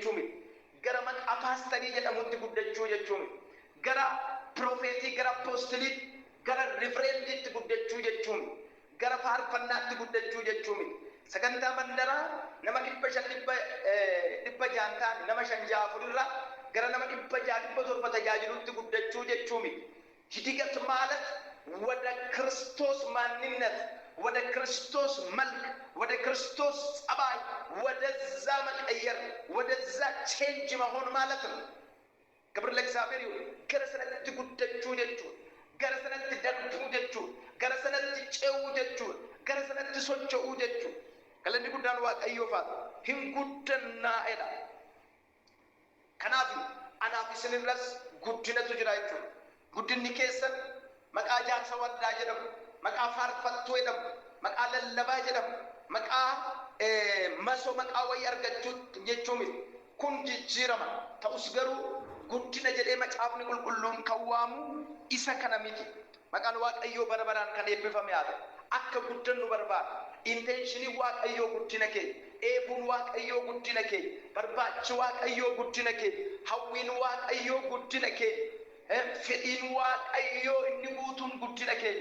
jechuun gara maqaa paastarii jedhamutti guddachuu jechuun gara profeetii gara apostolii gara riverendiitti guddachuu jechuun gara faarfannaatti guddachuu jechuun sagantaa mandaraa nama 500 jaantaan nama 5 irraa gara nama 600 tajaajilutti guddachuu jechuun hidigat ማለት ወደ ክርስቶስ ማንነት ወደ ክርስቶስ መልክ ወደ ክርስቶስ ጸባይ ወደዛ መቀየር ወደዛ ቼንጅ መሆን ማለት ነው። ክብር ለእግዚአብሔር ይሁን። ገረሰነት ጉደቹ ደቹ ገረሰነት ደንቱ ደቹ ገረሰነት ጨው ደቹ ገረሰነት ሶቸው ደቹ ከለንዲ ጉዳን ዋቀዮፋ ህንጉደና ኤዳ ከናፊ አናፊስንረስ ጉድነቱ ጅራይቹ ጉድኒ ኬሰን maqaa jaarsa waldaa jedhamu maqaa faarfattuu jedhamu maqaa lallabaa jedhamu maqaa masoo maqaa wayii argachuutti jechuun kun jijjiirama ta'us garuu guddina jedhee macaafni qulqulluun kan waamu isa kana miti. Maqaan Waaqayyoo bara baraan kan eebbifame haa ta'u. Akka guddannu barbaada. Intenshinii Waaqayyoo guddina kee, eebuun Waaqayyoo guddina kee, barbaachi Waaqayyoo guddina kee, hawwiin Waaqayyoo guddina kee, fedhiin Waaqayyoo inni guutuun guddina kee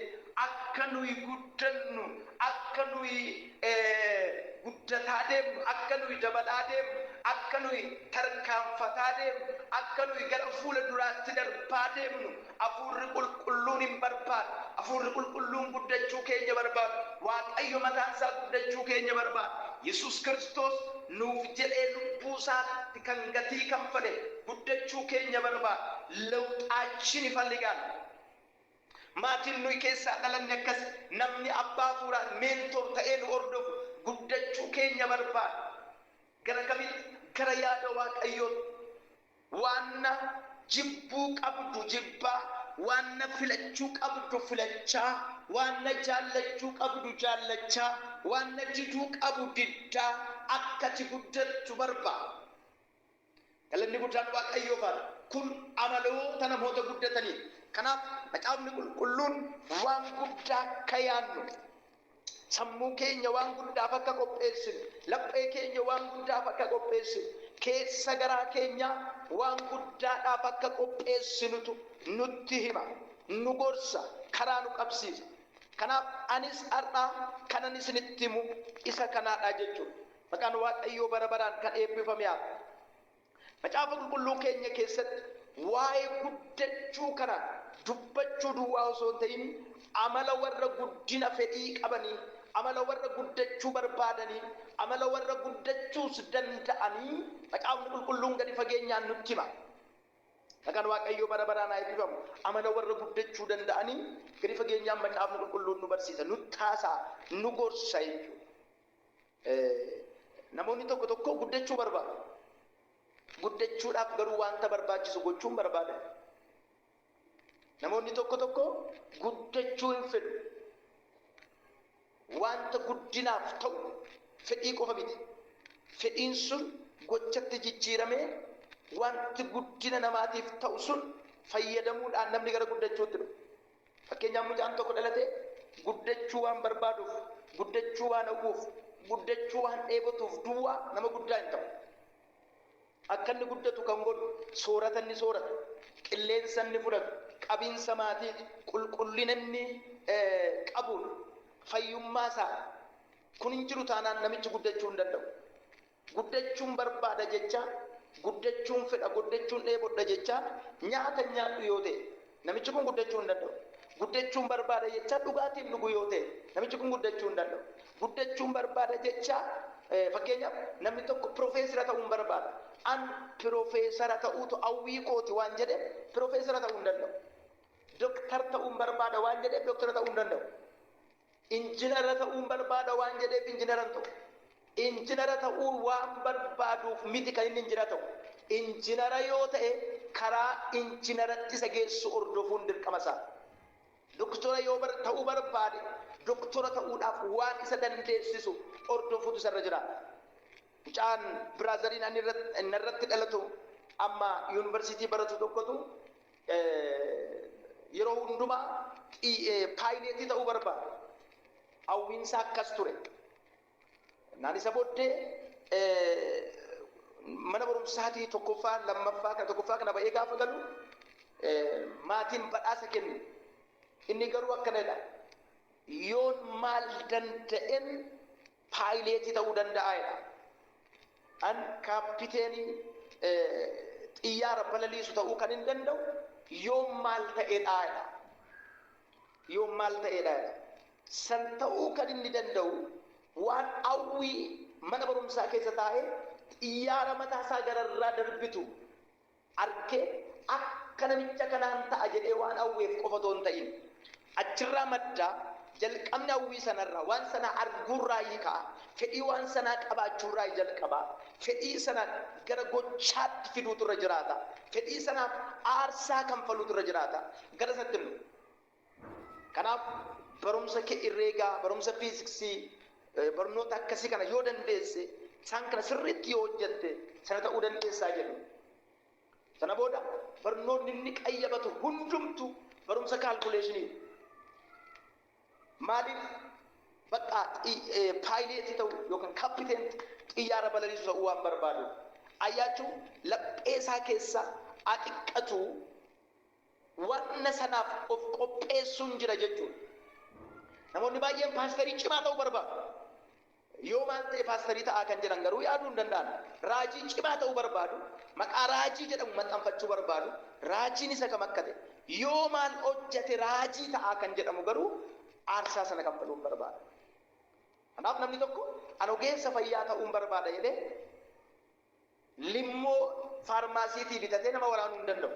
akka nuyi guddannu akka nuyi guddataa deemnu akka nuyi dabalaa deemnu akka nuyi tarkaanfataa deemnu akka nuyi gara fuula duraatti darbaa deemnu hafuurri qulqulluun hin barbaadu. Hafuurri qulqulluun guddachuu keenya barbaadu. Waaqayyo mataan isaa guddachuu keenya barbaadu. Yesuus Kiristoos nuuf jedhee lubbuu isaatti kan gatii kanfale guddachuu keenya barbaadu. Lawxaachin ifalligaan maatiin nuyi keessaa dhalanne akkas namni abbaa fuudhaan meentor ta'ee nu hordofu guddachuu keenya barbaadu. Gara kamitti gara yaada Waaqayyootti waanna jibbuu qabdu jibbaa waanna filachuu qabdu filachaa waanna jaallachuu qabdu jaallachaa waanna diduu qabdu diddaa akkati guddattu barbaadu. Galanni guddaan Waaqayyoofaadha. Kun amaloota namoota guddatanii. Kanaaf macaafni qulqulluun waan guddaa akka yaadnu sammuu keenya waan guddaaf akka qopheessinu laphee keenya waan guddaaf akka qopheessinu keessa garaa keenya waan guddaadhaaf akka qopheessinutu nutti hima nu gorsa karaa nu qabsiisa. Kanaaf anis har'aa kanan isinitti himu isa kanaadha jechuudha. Maqaan Waaqayyoo bara baraan kan eebbifame haa ta'u. Macaafa qulqulluu keenya keessatti waa'ee guddachuu kana dubbachuu duwwaa osoo hin ta'in amala warra guddina fedhii qabanii amala warra guddachuu barbaadanii amala warra guddachuus danda'anii macaafni qulqulluun gadi fageenyaan nutti hima. Maqaan Waaqayyoo bara baraan haa eebbifamu. Amala warra guddachuu danda'anii gadi fageenyaan macaafni qulqulluun nu barsiisa nu taasaa nu gorsa jechuudha. Namoonni tokko tokko guddachuu barbaadu. Guddachuudhaaf garuu wanta barbaachisu gochuun barbaada. Namoonni tokko tokko guddachuu hin fedhu. Wanta guddinaaf ta'u fedhii qofa miti. Fedhiin sun gochatti jijjiiramee wanti guddina namaatiif ta'u sun fayyadamuudhaan namni gara guddachuutti dhufa. Fakkeenyaaf mucaan tokko dhalatee guddachuu waan barbaaduuf, guddachuu waan hawwuuf, guddachuu waan dheebotuuf duwwaa nama guddaa hin ta'u. Akka inni guddatu kan godhu soorata inni sooratu, qilleensa inni fudhatu, qabiinsa maatii, qulqullina inni qabuun fayyummaa isaa kun hin jiru taanaan namichi guddachuu hin danda'u. Guddachuun barbaada jecha, guddachuun fedha, guddachuun dheebodha jecha nyaata nyaadhu yoo ta'e namichi kun guddachuu hin danda'u. Guddachuun barbaada jecha dhugaatiin dhugu yoo ta'e namichi kun guddachuu hin danda'u. Guddachuun barbaada jecha fakkeenyaaf namni tokko piroofeesara ta'uu barbaada. An piroofeesara ta'uutu hawwii kooti waan jedhe piroofeesara ta'uu hin danda'u. Dooktar ta'uu barbaada waan jedhe dooktara ta'uu hin danda'u. Injiinara ta'uu barbaada waan jedheef injiinara ta'u. Injiinara ta'uu waan barbaaduuf miti kan inni injiinara ta'u. Injiinara yoo ta'e karaa injiinaratti isa geessu hordofuun dirqama isaa. Doktora yoo ta'uu barbaade doktora ta'uudhaaf waan isa dandeessisu hordofuutu isarra jira. Mucaan biraazariin ani irratti dhalatu amma yuunivarsiitii baratu tokkotu yeroo hundumaa paayileetii ta'uu barbaada. Hawwiinsa akkas ture. Naan isa booddee mana barumsaa barumsaatii tokkoffaa lammaffaa kan tokkoffaa kana ba'ee gaafa galu maatiin badhaasa kennu. Inni garuu akkanadha. Yoon maal danda'en paayileetii ta'uu danda'aadha. An kaapiteenii xiyyaara balaliisu ta'uu kan hin danda'u yoon maal ta'edhaadha. Yoon maal ta'edhaadha. San ta'uu kan inni danda'u waan hawwii mana barumsaa keessa taa'ee xiyyaara mataasaa gararraa darbitu arkee akka namicha kanaan ta'a jedhee waan hawweef qofa otoo hin ta'in achirraa maddaa jalqabni hawwii sanarraa waan sana arguurraa hiikaa fedhii waan sanaa qabaachuurraa jalqabaa fedhii sana gara gochaatti fiduutu irra jiraata fedhii sanaaf aarsaa kanfaluutu irra jiraata gara satti nu kanaaf barumsa kee irreegaa barumsa fiiziksii barnoota akkasii kana yoo dandeesse isaan kana sirriitti yoo hojjette sana ta'uu dandeessaa jedhu. Sana booda barnoonni inni qayyabatu hundumtu barumsa kaalkuleeshinii. Maaliif bakka paayileetii ta'u yookaan kaappiteen xiyyaara balaliisu ta'uu waan barbaadu. Ayyaachuu lapheesaa keessa xiqqatu wanna sanaaf of qopheessuun jira jechuudha. Namoonni baay'een paasterii cimaa ta'uu barbaadu. Yoo maal ta'e paasterii ta'aa kan jedhan garuu yaaduu hin danda'an. Raajii cimaa ta'uu barbaadu. Maqaa raajii jedhamu maxxanfachuu barbaadu. Raajiin isa kam akka ta'e yoo maal hojjete raajii ta'aa kan jedhamu garuu aarsaa sana kanfaluu hin barbaadu. Kanaaf namni tokko an ogeessa fayyaa ta'uu hin barbaada jedhee limmoo faarmaasiitii bitatee nama waraanuu hin danda'u.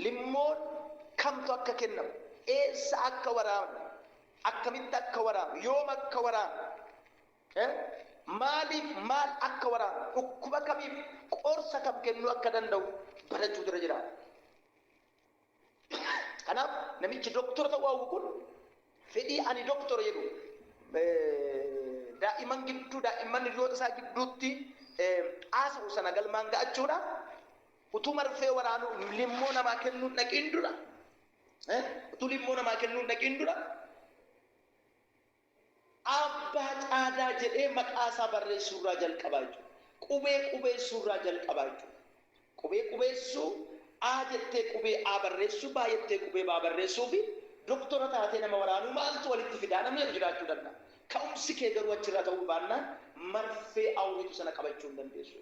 Limmoon kamtu akka kennamu eessa akka waraanu akkamitti akka waraanu yoom akka waraanu maaliif maal akka waraanu dhukkuba kamiif qorsa kam kennuu akka danda'u barachuutu irra jira. Kanaaf namichi doktora ta'uu hawwu kun fedhii ani doktora jedhu daa'imman hiriyoota isaa gidduutti haasa'u sana galmaan ga'achuudhaaf utuu marfee waraanu limmoo namaa kennuun dhaqiin dura utuu limmoo namaa kennuun dhaqiin dura abbaa caadaa jedhee maqaa isaa barreessuurraa jalqabaa jechuudha. Qubee qubeessuurraa jalqabaa jechuudha. Qubee qubeessuu A jettee qubee A barreessuu baa jettee qubee baa barreessuu fi doktora taatee nama waraanuu maaltu walitti fidaa namni jiraachuu danda'a. Ka'umsi kee garuu achirraa ta'uu baannaan marfee hawwitu sana qabachuu hin dandeessu.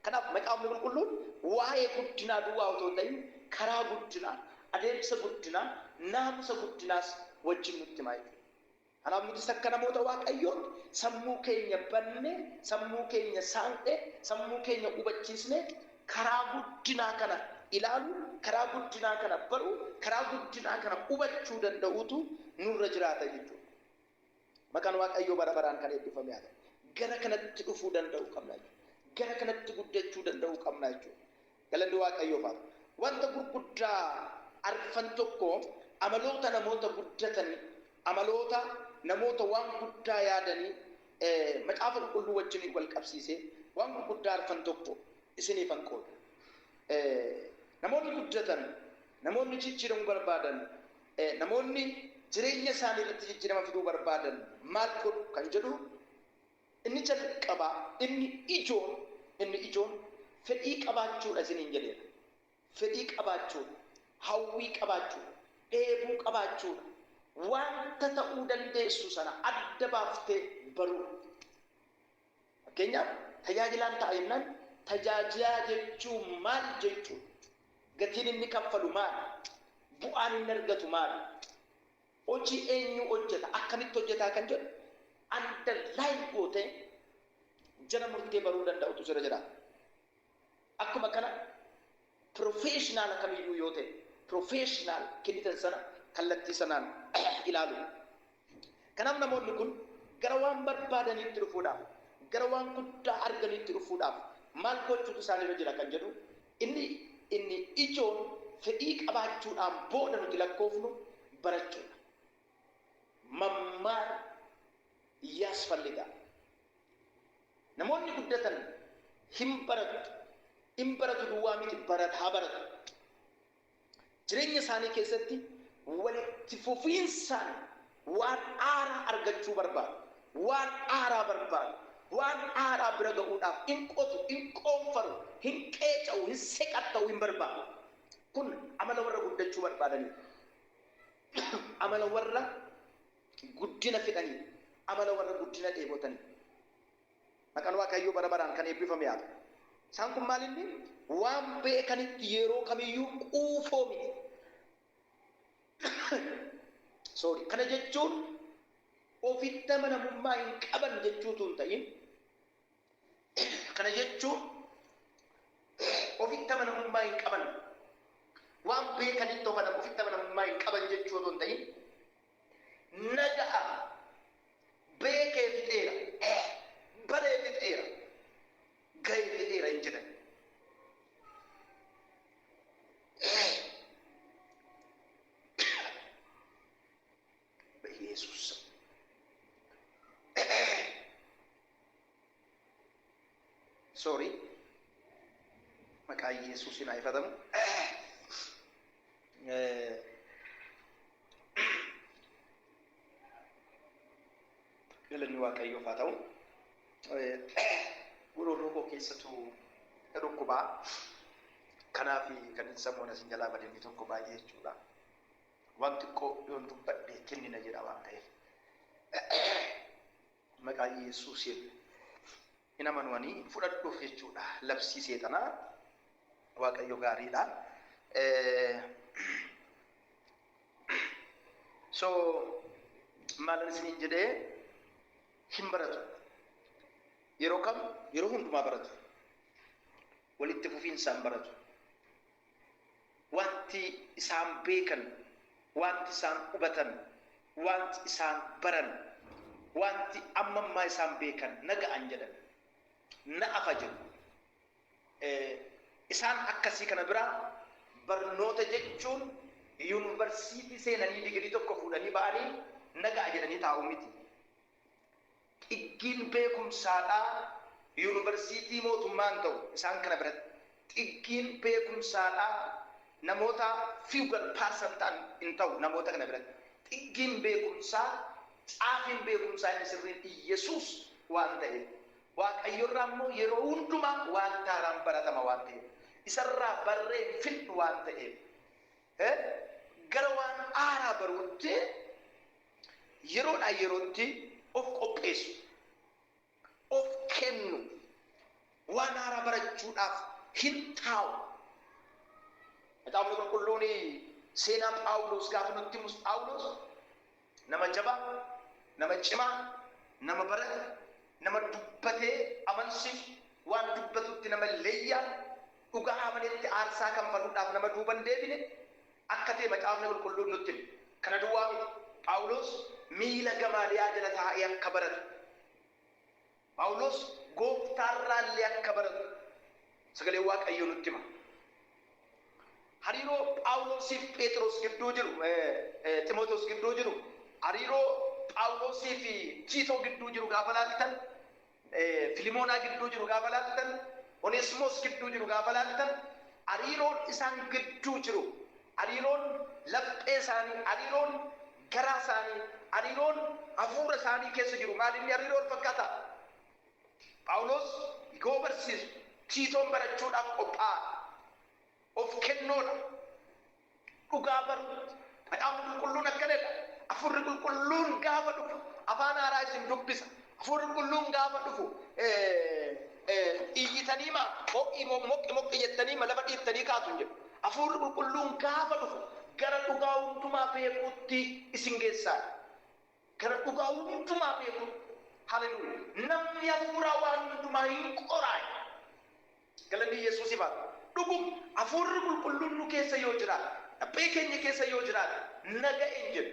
Kanaaf maqaan qulqulluun waa'ee guddinaa duwwaa otoo hin ta'in karaa guddinaa adeemsa guddinaa naamusa guddinaas wajjin nutti himaa jechuudha. Kanaaf nuti akka namoota waaqayyoon sammuu keenya banne sammuu keenya saanqe sammuu keenya hubachiisne karaa guddinaa kana ilaalu karaa guddinaa kana baru karaa guddinaa kana hubachuu danda'utu nurra jiraata jechuudha. Maqaan waaqayyoo bara baraan kan eebbifame haa ta'u. Gara kanatti dhufuu danda'u qabna jechuudha. Gara kanatti guddachuu danda'u qabna jechuudha. Galanni waaqayyoof haa ta'u. Wanta gurguddaa arfan tokko amaloota namoota guddatan amaloota namoota waan guddaa yaadanii macaafa qulqulluu wajjin wal qabsiisee waan gurguddaa arfan tokko isiniifan qooda. Namoonni guddatan, namoonni jijjiiramuu barbaadan, namoonni jireenya isaanii irratti jijjiirama fiduu barbaadan maal godhu kan jedhu inni jalqabaa inni ijoon fedhii qabaachuudha isiniin jedheera. Fedhii qabaachuudha, hawwii qabaachuudha, dheebuu qabaachuudha. Wanta ta'uu dandeessu sana adda baaftee baruu. Fakkeenyaaf tajaajilaan ta'a jennaan tajaajilaa jechuun maal jechuudha? Gatiin inni kaffalu maal? Bu'aan inni argatu maal? Hojii eenyu hojjeta? Akkamitti hojjetaa kan jedhu underline gootee jara murtee baruu danda'utu sirra jira. Akkuma kana professional kamiyyuu yoo ta'e professional kennitan sana kallattii sanaan ilaalu. Kanaaf namoonni kun gara waan barbaadaniitti dhufuudhaaf gara waan guddaa arganiitti dhufuudhaaf maal gochuutu isaanirra jira kan jedhu inni ijoon fedhii qabaachuudhaan booda nuti lakkoofnu barachuudha. Mammaar yaasfalligaa. Namoonni guddatan hin baratu duwwaa miti barataa baratu. Jireenya isaanii keessatti walitti fufiinsaan waan haaraa argachuu barbaadu. Waan haaraa barbaadu. waan aaraa bira ga'uudhaaf hin qotu, hin qoonfaru, hin qeeca'u, hin seqatta'u hin barbaadu. Kun amala warra guddachuu barbaadanii, amala warra guddina fedhanii, amala warra guddina dheebotanii. Maqaan Waaqayyoo bara baraan kan eebbifame haa ta'u. Isaan kun maal inni waan beekanitti yeroo kamiyyuu quufoo miti. Kana jechuun ofitti amanamummaa hin qaban jechuutu hin ta'in. Kana jechuun ofitti amanamummaa hin qaban, waan beekanitti ofitti amanamummaa hin qaban jechuutu hin ta'in. Naga'a beekee fixeera, baree fixeera, gahee fixeera hin jedhan. Yesus sorry, maqaa Yesuusin haa ifatamu. Galanni Waaqayyoof haa ta'u. Gurguruu koo keessattuu dhukkubaa kanaaf kan sammuun asin jalaa badanii tokko baay'ee jechuudha. Waan xiqqoo yoon dubbadhe kennina jedha waan ta'eef. Maqaa Yesuusin hin amanuanii fudhadhuuf jechuudha. Labsii seexanaa Waaqayyo gaariidha. Maalan isiniin jedhee hin baratu. Yeroo kam? Yeroo hundumaa baratu. Walitti fufiinsaan baratu. Wanti isaan beekan, wanti isaan hubatan, wanti isaan baran, wanti ammammaa isaan beekan naga'an jedhan, na'afa jedhu. Isaan akkasii kana biraa barnoota jechuun yuunivarsiitii seenanii digirii tokko fuudhanii ba'anii naga'a jedhanii taa'u miti. Xiggiin beekumsaadhaa yuunivarsiitii mootummaan ta'u isaan kana biratti xiggiin beekumsaadhaa namoota figural person ta'an hin ta'u namoota kana biratti xiggiin beekumsaa xaafiin beekumsaa inni sirriin Yesuus waan ta'eef Waaqayyoorraa immoo yeroo hundumaa waan taaraan baratama waan ta'eef isarraa barree fidhu waan ta'eef gara waan aaraa baruutti yeroodhaa yerootti of qopheessu, of kennu, waan haaraa barachuudhaaf hin taa'u. Kitaabni qulqulluun seenaa Phaawulos gaafa nutti himus Phaawulos nama jabaa, nama cimaa, nama barate, nama dubbatee amansiisu, waan dubbatutti nama leeyyaa, dhugaa amanetti aarsaa kanfaluudhaaf nama duuban deebine akka ta'e macaafni qulqulluun nutti hima. Kana duwwaa miti. Phaawulos miila Gamaaliyaa jala taa'ee akka baratu. Phaawulos gooftaarraallee akka baratu. Sagalee Waaqayyoo nutti hima. Hariiroo Phaawulosiif Phexros gidduu jiru, Ximootos gidduu jiru, hariiroo Phaawulosii fi Tiitoo gidduu jiru gaafa laaltan, Filimoonaa gidduu jiru gaafa laaltan, Oneesimoos gidduu jiru gaafa laaltan, hariiroon isaan gidduu jiru, hariiroon laphee isaanii, hariiroon garaa isaanii, hariiroon hafuura isaanii keessa jiru maalinni hariiroo wal fakkaata. Phaawulos yoo barsiisu Tiitoon barachuudhaaf qophaa'a. Of kennoodha. Dhugaa baru. Macaafni qulqulluun akkanadha. Hafuurri qulqulluun gaafa dhufu afaan haaraa isin dubbisa. Hafuurri qulqulluun gaafa dhufu iyyitanii moqqi jettanii lafa dhiiftanii kaatu hin jedhu. Hafuurri qulqulluun gaafa dhufu gara dhugaa hundumaa beekuutti isin geessaa. Gara dhugaa hundumaa beekuutti. Haleluuyaa. Namni hafuuraa waan hundumaa hin qoraaye. Galanni Yesuusiif haa ta'u. Dhugum hafuurri qulqulluun nu keessa yoo jiraate, dhabbee keenya keessa yoo jiraate naga'e hin jedhu.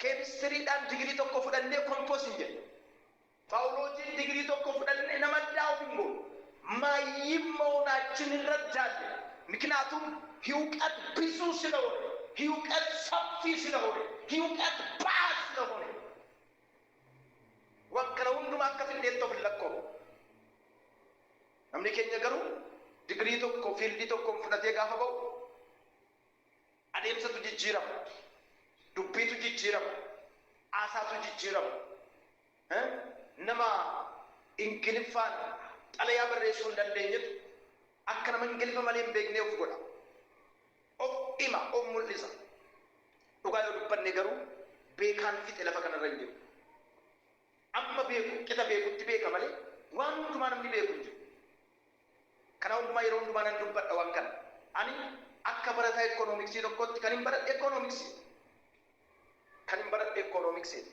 Keemistiriidhaan digirii tokko fudhannee kompoos hin jedhu. Phaawuloosiin digirii tokko fudhannee nama daa'u hin goonu. ማይመሆናችን እንረዳለን። ምክንያቱም እውቀት ብዙ ስለሆነ፣ እውቀት ሰፊ ስለሆነ፣ እውቀት ባዝ ስለሆነ ወከረ ሁንዱም አከፍ እንዴት ነው ፍለኮ namni keenya garuu digirii tokko fiildii tokko fudhatee gaafa ba'u adeemsatu jijjiirama, dubbiitu jijjiirama, haasaatu jijjiirama. Nama ingiliffaan xalayaa barreessuu hin dandeenyetu akka nama ingiliffa malee hin beeknee of godha. Of hima, of mul'isa. Dhugaa yoo dubbanne garuu beekaan fixe lafa kanarra hin jiru. Amma beeku qixa beekutti beeka malee waan hundumaa namni beeku hin jiru. Kana hundumaa yeroo hundumaa nan dubbadha waan kana. Ani akka barataa ikoonomiksii tokkotti kan hin baradhe ikoonomiksii. Kan hin baradhe ikoonomiksii.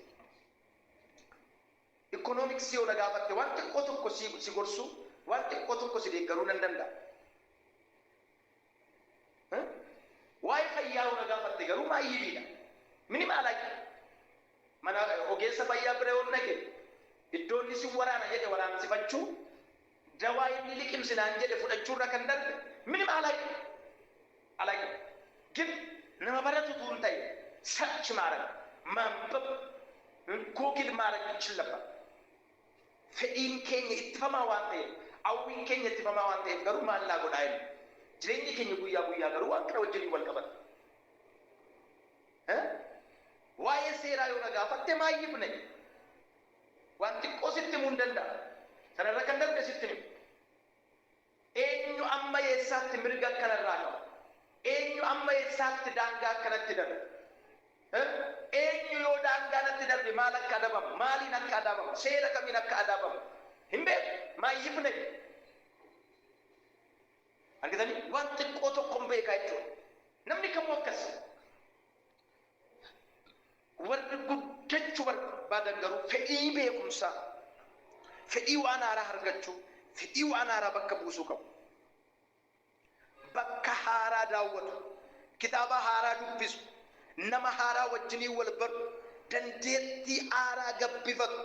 Ikoonomiksii yoo na gaafatte waan xiqqoo tokko si gorsu, waan xiqqoo tokko si deeggaruu nan danda'a. Waa'ee fayyaa yoo na gaafatte garuu maayyiidha. Minimaalaa mana ogeessa fayyaa bira yoo naqe iddoon inni si waraana jedhe waraansifachuu dawaa inni liqimsinaan jedhe fudhachuurra kan darbe minimaalaa alaqe. Gin nama baratu tuun ta'e sarchi maarag maanbab googil maarag chillabba. Fedhiin keenya ittifamaa waan ta'eef hawwiin keenya ittifamaa waan ta'eef garuu maallaa godhaa hin jireenyi keenya guyyaa guyyaa garuu waan kana wajjin wal qabata. Waa'ee seeraa yoo na gaafatte maayyifne waan xiqqoo sitti himuu hin danda'a. Sanarra kan darbe sitti himu. Eenyu amma eessaatti mirga akkanarraa qaba? Eenyu amma eessaatti daangaa akkanatti darbe? Eenyu yoo daangaa natti darbe maal akka adabamu? Maaliin akka adabamu? Seera kamiin akka adabamu? Hin beeku. Maayyifne. Argitanii waan xiqqoo tokko hin beekaa jechuudha. Namni kamuu akkas. Warri guddachuu barbaadan garuu fedhii beekumsaa, fedhii waan haaraa argachuu, fedhii waan haaraa bakka buusuu qabu. Bakka haaraa daawwatu, kitaaba haaraa dubbisu, nama haaraa wajjinii wal baru, dandeettii haaraa gabbifatu.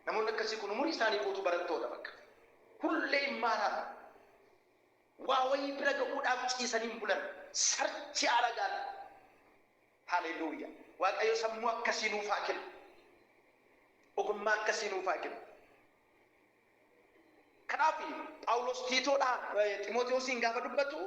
Namoonni akkasii kun umurii isaanii guutuu barattoota bakka. Hullee maaraadha. Waa wayii bira gahuudhaaf ciisanii bulan sarchi haaraa gaala. Haleluuyaa. Waaqayyo sammuu akkasii nuuf haa kennu. Ogummaa akkasii nuuf haa kennu. Kanaaf Phaawulos Tiitoodhaan Ximootiyoosiin gaafa dubbatu